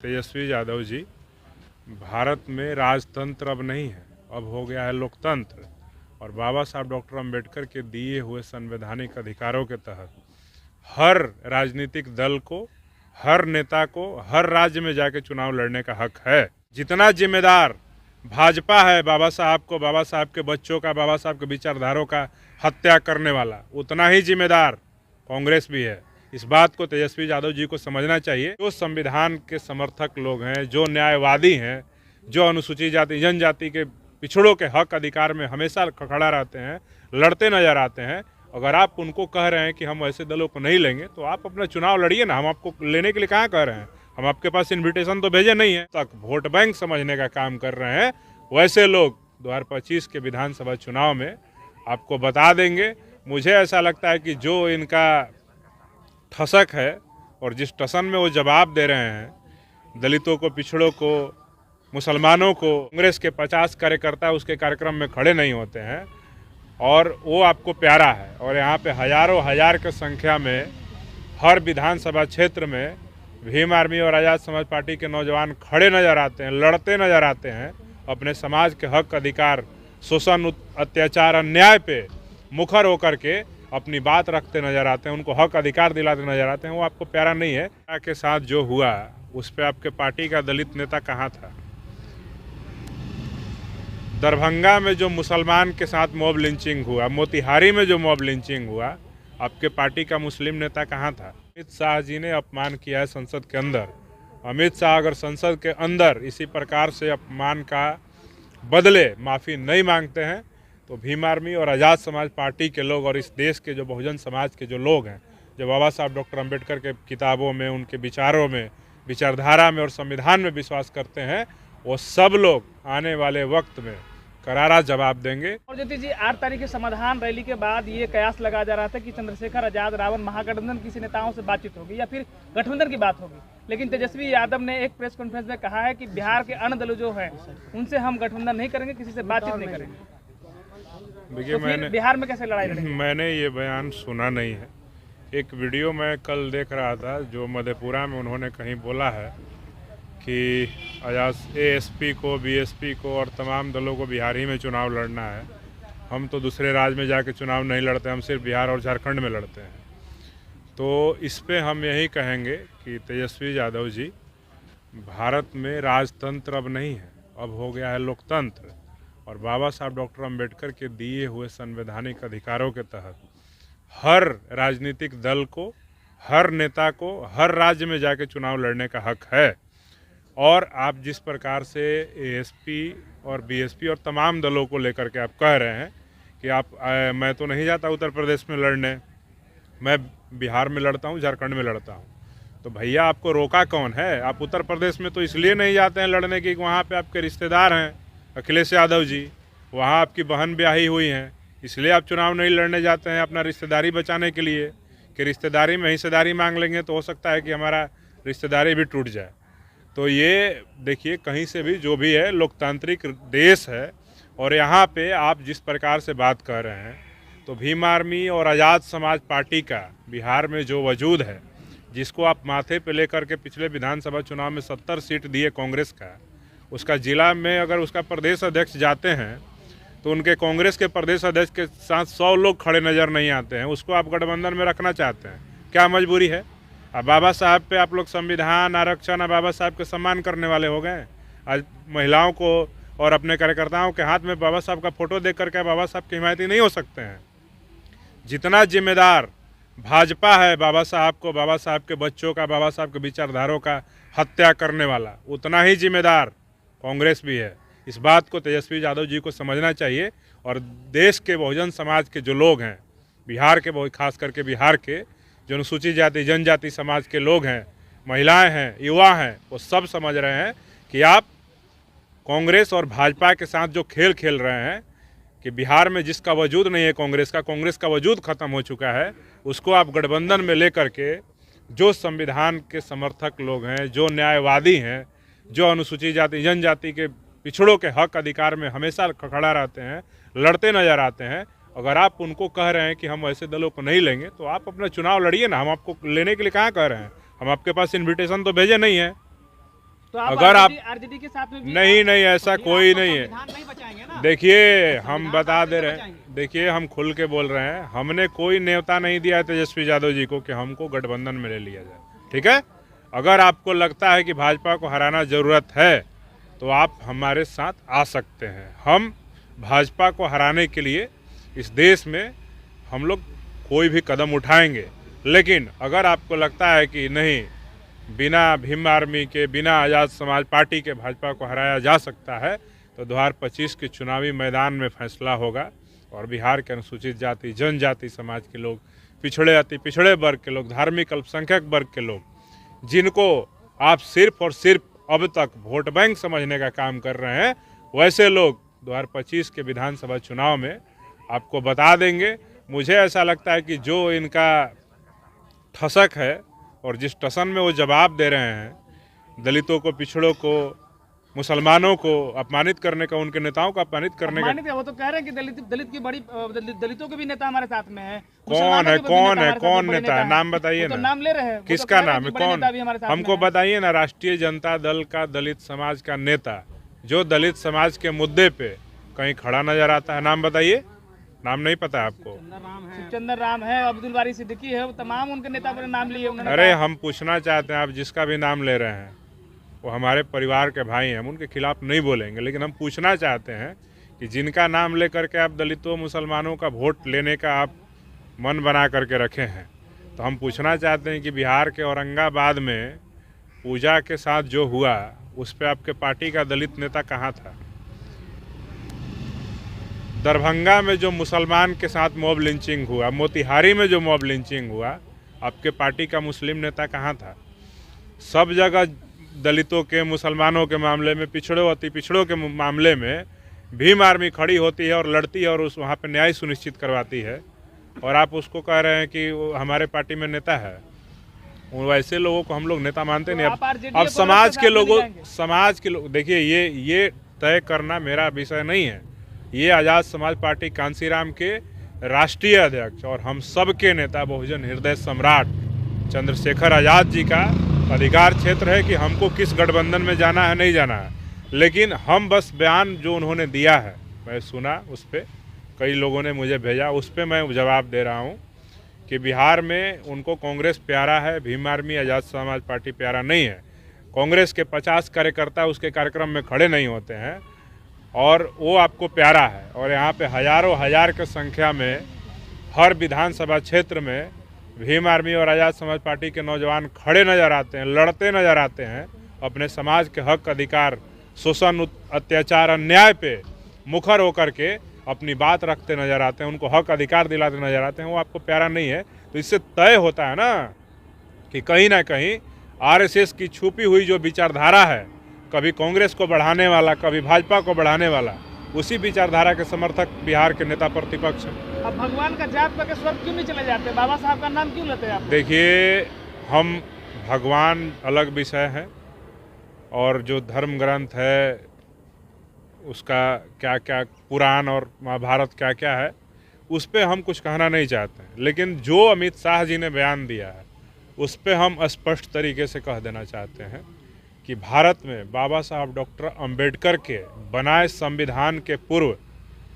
तेजस्वी यादव जी, भारत में राजतंत्र अब नहीं है, अब हो गया है लोकतंत्र। और बाबा साहब डॉक्टर अंबेडकर के दिए हुए संवैधानिक अधिकारों के तहत हर राजनीतिक दल को, हर नेता को, हर राज्य में जाके चुनाव लड़ने का हक है। जितना जिम्मेदार भाजपा है बाबा साहब को, बाबा साहब के बच्चों का, बाबा साहब के विचारधारों का हत्या करने वाला, उतना ही जिम्मेदार कांग्रेस भी है। इस बात को तेजस्वी यादव जी को समझना चाहिए। जो संविधान के समर्थक लोग हैं, जो न्यायवादी हैं, जो अनुसूचित जाति जनजाति के पिछड़ों के हक अधिकार में हमेशा खड़ा रहते हैं, लड़ते नजर आते हैं, अगर आप उनको कह रहे हैं कि हम ऐसे दलों को नहीं लेंगे तो आप अपना चुनाव लड़िए ना। हम आपको लेने के लिए कहाँ कह रहे हैं? हम आपके पास इन्विटेशन तो भेजे नहीं है। तक वोट बैंक समझने का काम कर रहे हैं। वैसे लोग 2025 के विधानसभा चुनाव में आपको बता देंगे। मुझे ऐसा लगता है कि जो इनका ठसक है और जिस टसन में वो जवाब दे रहे हैं, दलितों को, पिछड़ों को, मुसलमानों को, कांग्रेस के 50 कार्यकर्ता उसके कार्यक्रम में खड़े नहीं होते हैं और वो आपको प्यारा है। और यहाँ पे हजारों हजार की संख्या में हर विधानसभा क्षेत्र में भीम आर्मी और आज़ाद समाज पार्टी के नौजवान खड़े नज़र आते हैं, लड़ते नज़र आते हैं, अपने समाज के हक अधिकार, शोषण, अत्याचार, अन्याय पे मुखर होकर के अपनी बात रखते नज़र आते हैं, उनको हक अधिकार दिलाते नज़र आते हैं। वो आपको प्यारा नहीं है। के साथ जो हुआ उस पर आपके पार्टी का दलित नेता कहाँ था? दरभंगा में जो मुसलमान के साथ मॉब लिंचिंग हुआ, मोतिहारी में जो मॉब लिंचिंग हुआ, आपके पार्टी का मुस्लिम नेता कहाँ था? अमित शाह जी ने अपमान किया है संसद के अंदर। अमित शाह अगर संसद के अंदर इसी प्रकार से अपमान का बदले माफ़ी नहीं मांगते हैं तो भीम आर्मी और आज़ाद समाज पार्टी के लोग और इस देश के जो बहुजन समाज के जो लोग हैं, जो बाबा साहब डॉक्टर अंबेडकर के किताबों में, उनके विचारों में, विचारधारा में और संविधान में विश्वास करते हैं, वो सब लोग आने वाले वक्त में करारा जवाब देंगे। और ज्योति जी, 8 तारीख के समाधान रैली के बाद ये कयास लगाया जा रहा था कि चंद्रशेखर आजाद रावण महागठबंधन किसी नेताओं से बातचीत होगी या फिर गठबंधन की बात होगी, लेकिन तेजस्वी यादव ने एक प्रेस कॉन्फ्रेंस में कहा है कि बिहार के अन्य दलों जो हैं उनसे हम गठबंधन नहीं करेंगे, किसी से बातचीत नहीं करेंगे। देखिए, तो बिहार में कैसे लड़ाई लड़ेंगे? मैंने ये बयान सुना नहीं है। एक वीडियो मैं कल देख रहा था जो मधेपुरा में उन्होंने कहीं बोला है कि एएसपी को, बीएसपी को और तमाम दलों को बिहार ही में चुनाव लड़ना है। हम तो दूसरे राज्य में जाके चुनाव नहीं लड़ते, हम सिर्फ बिहार और झारखंड में लड़ते हैं। तो इस पे हम यही कहेंगे कि तेजस्वी यादव जी, भारत में राजतंत्र अब नहीं है, अब हो गया है लोकतंत्र। और बाबा साहब डॉक्टर अंबेडकर के दिए हुए संवैधानिक अधिकारों के तहत हर राजनीतिक दल को, हर नेता को, हर राज्य में जाके चुनाव लड़ने का हक है। और आप जिस प्रकार से एएसपी और बीएसपी और तमाम दलों को लेकर के आप कह रहे हैं कि मैं तो नहीं जाता उत्तर प्रदेश में लड़ने, मैं बिहार में लड़ता हूँ, झारखंड में लड़ता हूँ। तो भैया, आपको रोका कौन है? आप उत्तर प्रदेश में तो इसलिए नहीं जाते हैं लड़ने की, वहाँ पे आपके रिश्तेदार हैं अखिलेश यादव जी, वहाँ आपकी बहन ब्याही हुई हैं, इसलिए आप चुनाव नहीं लड़ने जाते हैं अपना रिश्तेदारी बचाने के लिए कि रिश्तेदारी में हिस्सेदारी मांग लेंगे तो हो सकता है कि हमारा रिश्तेदारी भी टूट जाए। तो ये देखिए, कहीं से भी जो भी है, लोकतांत्रिक देश है और यहाँ पे आप जिस प्रकार से बात कर रहे हैं, तो भीम आर्मी और आज़ाद समाज पार्टी का बिहार में जो वजूद है, जिसको आप माथे पे लेकर के पिछले विधानसभा चुनाव में 70 सीट दिए कांग्रेस का, उसका जिला में अगर उसका प्रदेश अध्यक्ष जाते हैं तो उनके कांग्रेस के प्रदेश अध्यक्ष के साथ 100 लोग खड़े नज़र नहीं आते हैं। उसको आप गठबंधन में रखना चाहते हैं, क्या मजबूरी है? अब बाबा साहब पे आप लोग संविधान, आरक्षण, बाबा साहब के सम्मान करने वाले हो गए। आज महिलाओं को और अपने कार्यकर्ताओं के हाथ में बाबा साहब का फोटो देख करके बाबा साहब की हिमायती नहीं हो सकते हैं। जितना जिम्मेदार भाजपा है बाबा साहब को, बाबा साहब के बच्चों का, बाबा साहब के विचारधारों का हत्या करने वाला, उतना ही जिम्मेदार कांग्रेस भी है। इस बात को तेजस्वी यादव जी को समझना चाहिए। और देश के बहुजन समाज के जो लोग हैं, बिहार के, बहुत खास करके बिहार के जो अनुसूचित जाति जनजाति समाज के लोग हैं, महिलाएं हैं, युवा हैं, वो सब समझ रहे हैं कि आप कांग्रेस और भाजपा के साथ जो खेल खेल रहे हैं कि बिहार में जिसका वजूद नहीं है कांग्रेस का वजूद ख़त्म हो चुका है, उसको आप गठबंधन में लेकर के जो संविधान के समर्थक लोग हैं, जो न्यायवादी हैं, जो अनुसूचित जाति जनजाति के पिछड़ों के हक अधिकार में हमेशा खड़ा रहते हैं, लड़ते नज़र आते हैं, अगर आप उनको कह रहे हैं कि हम ऐसे दलों को नहीं लेंगे तो आप अपना चुनाव लड़िए ना। हम आपको लेने के लिए कहाँ कह रहे हैं? हम आपके पास इन्विटेशन तो भेजे नहीं है। तो आप अगर आप आरजेडी के साथ में भी नहीं ऐसा कोई नहीं है। संविधान नहीं बचाएंगे ना। देखिए हम बता आप दे कैसे रहे हैं, बचाएंगे? देखिए हम खुल के बोल रहे हैं, हमने कोई न्योता नहीं दिया है तेजस्वी यादव जी को कि हमको गठबंधन में ले लिया जाए। ठीक है, अगर आपको लगता है कि भाजपा को हराना जरूरत है तो आप हमारे साथ आ सकते हैं। हम भाजपा को हराने के लिए इस देश में हम लोग कोई भी कदम उठाएंगे, लेकिन अगर आपको लगता है कि नहीं, बिना भीम आर्मी के, बिना आज़ाद समाज पार्टी के भाजपा को हराया जा सकता है, तो 2025 के चुनावी मैदान में फैसला होगा। और बिहार के अनुसूचित जाति जनजाति समाज के लोग, पिछड़े अति पिछड़े वर्ग के लोग, धार्मिक अल्पसंख्यक वर्ग के लोग, जिनको आप सिर्फ और सिर्फ अब तक वोट बैंक समझने का काम कर रहे हैं, वैसे लोग 2025 के विधानसभा चुनाव में आपको बता देंगे। मुझे ऐसा लगता है कि जो इनका ठसक है और जिस टसन में वो जवाब दे रहे हैं, दलितों को, पिछड़ों को, मुसलमानों को अपमानित करने का, उनके नेताओं को अपमानित करने का। मानित है, वो तो कह रहे हैं कि दलित की बड़ी दलितों के भी नेता हमारे साथ में है। कौन है, कौन नेता है, नाम बताइए तो ना, नाम ले रहे हैं। किसका नाम है, कौन, हमको बताइए ना। राष्ट्रीय जनता दल का दलित समाज का नेता जो दलित समाज के मुद्दे पे कहीं खड़ा नजर आता है, नाम बताइए। नाम नहीं पता है आपको? शिवचंद्र राम है, अब्दुल बारी सिद्दीकी है, वो तमाम उनके नेता पर नाम लिए उन्होंने। अरे हम पूछना चाहते हैं, आप जिसका भी नाम ले रहे हैं वो हमारे परिवार के भाई हैं, हम उनके खिलाफ नहीं बोलेंगे, लेकिन हम पूछना चाहते हैं कि जिनका नाम लेकर के आप दलितों, मुसलमानों का वोट लेने का आप मन बना करके रखे हैं, तो हम पूछना चाहते हैं कि बिहार के औरंगाबाद में पूजा के साथ जो हुआ, उस पर आपके पार्टी का दलित नेता कहाँ था? दरभंगा में जो मुसलमान के साथ मॉब लिंचिंग हुआ, मोतिहारी में जो मॉब लिंचिंग हुआ, आपके पार्टी का मुस्लिम नेता कहाँ था? सब जगह दलितों के, मुसलमानों के मामले में, पिछड़ों अति पिछड़ों के मामले में भीम आर्मी खड़ी होती है और लड़ती है और उस वहाँ पे न्याय सुनिश्चित करवाती है, और आप उसको कह रहे हैं कि वो हमारे पार्टी में नेता है। वैसे लोगों को हम लोग नेता मानते नहीं। अब समाज के लोग देखिए, ये तय करना मेरा विषय नहीं है। ये आज़ाद समाज पार्टी कांसीराम के राष्ट्रीय अध्यक्ष और हम सब के नेता, बहुजन हृदय सम्राट चंद्रशेखर आज़ाद जी का अधिकार क्षेत्र है कि हमको किस गठबंधन में जाना है, नहीं जाना है। लेकिन हम बस बयान जो उन्होंने दिया है, मैं सुना, उस पर कई लोगों ने मुझे भेजा, उस पर मैं जवाब दे रहा हूँ कि बिहार में उनको कांग्रेस प्यारा है, भीम आर्मी आज़ाद समाज पार्टी प्यारा नहीं है। कांग्रेस के 50 कार्यकर्ता उसके कार्यक्रम में खड़े नहीं होते हैं और वो आपको प्यारा है। और यहाँ पे हजारों हजार की संख्या में हर विधानसभा क्षेत्र में भीम आर्मी और आज़ाद समाज पार्टी के नौजवान खड़े नज़र आते हैं, लड़ते नज़र आते हैं, अपने समाज के हक, अधिकार, शोषण, अत्याचार, अन्याय पे मुखर होकर के अपनी बात रखते नज़र आते हैं, उनको हक अधिकार दिलाते नज़र आते हैं। वो आपको प्यारा नहीं है, तो इससे तय होता है ना कि कहीं ना कहीं आरएसएस की छुपी हुई जो विचारधारा है, कभी कांग्रेस को बढ़ाने वाला, कभी भाजपा को बढ़ाने वाला, उसी विचारधारा के समर्थक बिहार के नेता प्रतिपक्ष हैं। अब भगवान का जाप करके स्वर्ग क्यों नहीं चले जाते? बाबा साहब का नाम क्यों लेते हैं आप? देखिए, हम भगवान अलग विषय है और जो धर्म ग्रंथ है उसका क्या क्या, पुराण और महाभारत क्या क्या है, उस पर हम कुछ कहना नहीं चाहते हैं। लेकिन जो अमित शाह जी ने बयान दिया है उस पर हम स्पष्ट तरीके से कह देना चाहते हैं कि भारत में बाबा साहब डॉक्टर अंबेडकर के बनाए संविधान के पूर्व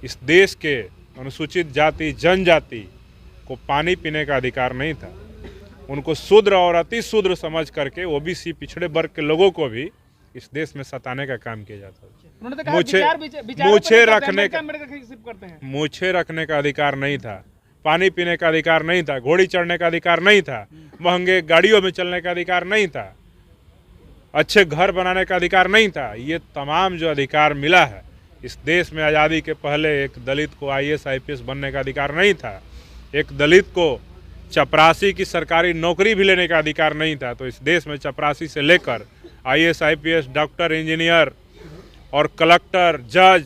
इस देश के अनुसूचित जाति जनजाति को पानी पीने का अधिकार नहीं था। उनको शूद्र और अति शूद्र समझ करके ओबीसी पिछड़े वर्ग के लोगों को भी इस देश में सताने का काम किया जाता है। मूछे रखने का अधिकार नहीं था, पानी पीने का अधिकार नहीं था, घोड़ी चढ़ने का अधिकार नहीं था, महंगे गाड़ियों में चलने का अधिकार नहीं था, अच्छे घर बनाने का अधिकार नहीं था। ये तमाम जो अधिकार मिला है इस देश में, आज़ादी के पहले एक दलित को आईएएस आईपीएस बनने का अधिकार नहीं था, एक दलित को चपरासी की सरकारी नौकरी भी लेने का अधिकार नहीं था। तो इस देश में चपरासी से लेकर आईएएस आईपीएस, डॉक्टर, इंजीनियर और कलेक्टर, जज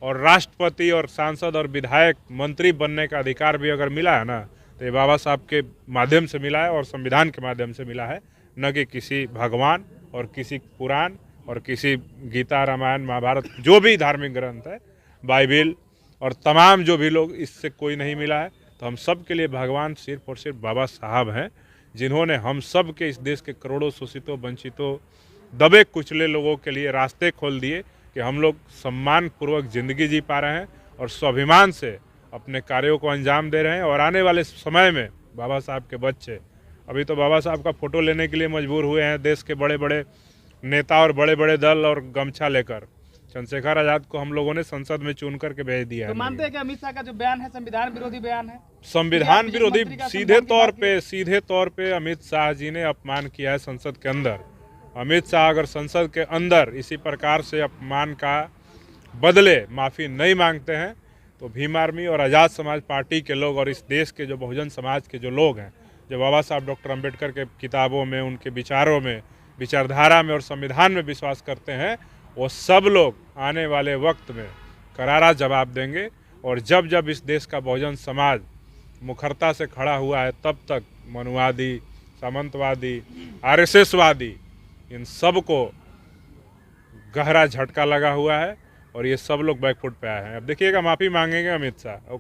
और राष्ट्रपति और सांसद और विधायक, मंत्री बनने का अधिकार भी अगर मिला है ना, तो ये बाबा साहब के माध्यम से मिला है और संविधान के माध्यम से मिला है, न कि किसी भगवान और किसी पुराण और किसी गीता, रामायण, महाभारत, जो भी धार्मिक ग्रंथ है, बाइबिल और तमाम जो भी लोग, इससे कोई नहीं मिला है। तो हम सब के लिए भगवान सिर्फ और सिर्फ बाबा साहब हैं, जिन्होंने हम सब के, इस देश के करोड़ों शोषितों, वंचितों, दबे कुचले लोगों के लिए रास्ते खोल दिए कि हम लोग सम्मानपूर्वक ज़िंदगी जी पा रहे हैं और स्वाभिमान से अपने कार्यों को अंजाम दे रहे हैं। और आने वाले समय में बाबा साहब के बच्चे, अभी तो बाबा साहब का फ़ोटो लेने के लिए मजबूर हुए हैं देश के बड़े बड़े नेता और बड़े बड़े दल और गमछा लेकर। चंद्रशेखर आज़ाद को हम लोगों ने संसद में चुन करके भेज दिया तो है। मानते हैं कि अमित शाह का जो बयान है संविधान विरोधी बयान है? संविधान विरोधी मंत्री का सीधे सम्मान की तौर बात पे सीधे तौर पे अमित शाह जी ने अपमान किया है संसद के अंदर। अमित शाह अगर संसद के अंदर इसी प्रकार से अपमान का बदले माफ़ी नहीं मांगते हैं तो भीम आर्मी और आज़ाद समाज पार्टी के लोग और इस देश के जो बहुजन समाज के जो लोग हैं, जो बाबा साहब डॉक्टर अंबेडकर के किताबों में, उनके विचारों में, विचारधारा में और संविधान में विश्वास करते हैं, वो सब लोग आने वाले वक्त में करारा जवाब देंगे। और जब जब इस देश का बहुजन समाज मुखरता से खड़ा हुआ है तब तक मनुवादी, सामंतवादी, आरएसएसवादी, इन सब को गहरा झटका लगा हुआ है और ये सब लोग बैकफुट पे आए हैं। अब देखिएगा माफ़ी मांगेंगे अमित शाह।